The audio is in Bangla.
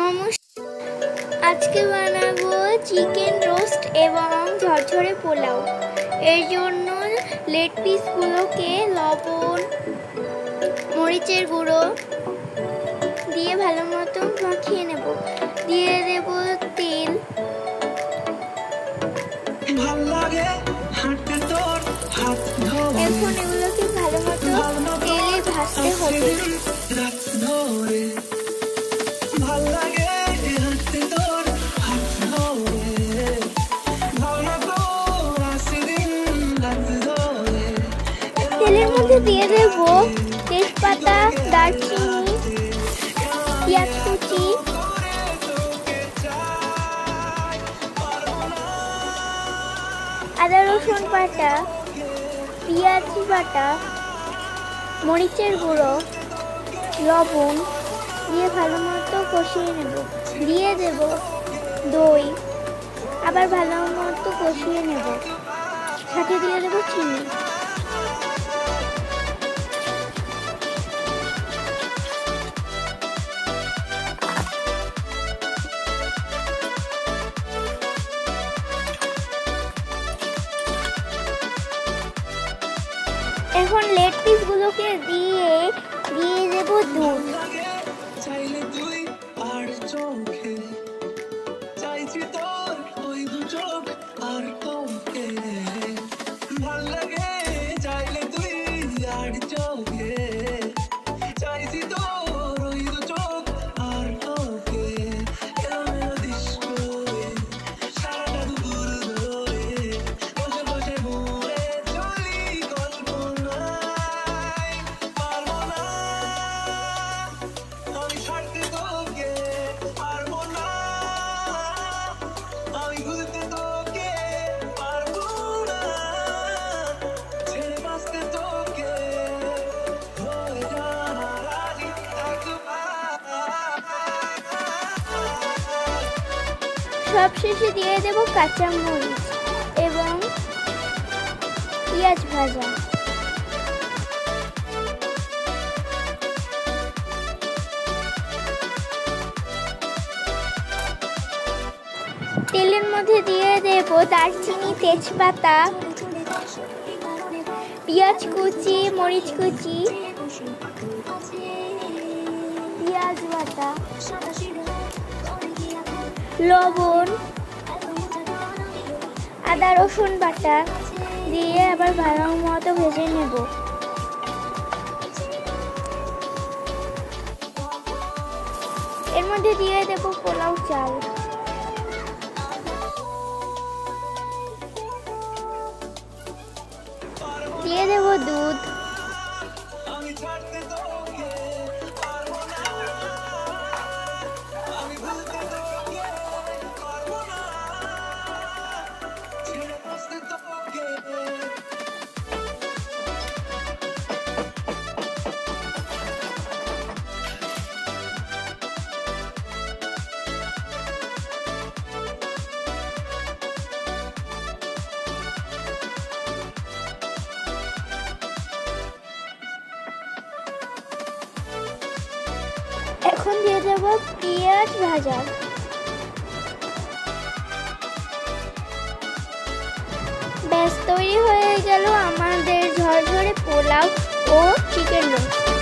নমস্কার, আজকে বানাবো চিকেন রোস্ট এবং ঝরঝরে পোলাও। এর জন্য লেগ পিসগুলোকে লবণ, মরিচের গুঁড়ো দিয়ে ভালো মতো মাখিয়ে নেব। দিয়ে দেব তেল। এখন এগুলোকে ভালো মতো তেলে ভাজতে হবে। তেলের মধ্যে দিয়ে দেব তেজপাতা, দারচিনি, পেঁয়াজ কুচি, আদা রসুন বাটা, পেঁয়াজ বাটা, মরিচের গুঁড়ো, লবণ দিয়ে ভালো মতো কষিয়ে নেব। দিয়ে দেব দই, আবার ভালো মতো কষিয়ে নেব। সাথে দিয়ে দেব চিনি। এখন লেগ পিসগুলোকে দিয়ে দেব দুধ। সবশেষে দিয়ে দেব কাঁচা মরিচ এবং পেঁয়াজ ভাজা। তেলের মধ্যে দিয়ে দেব দারচিনি, তেজপাতা, পেঁয়াজ কুচি, মরিচ কুচি, পেঁয়াজ বাটা, লবণ, আদা রসুন বাটা দিয়ে আবার ভালো মতো ভেজে নেব। এর মধ্যে দিয়ে দেব পোলাও চাল। দিয়ে দেব দুধ। এখন দিয়ে দেব পেঁয়াজ ভাজা। ব্যাস, তৈরি হয়ে গেল আমাদের ঝরঝরে পোলাও ও চিকেন রোস্ট।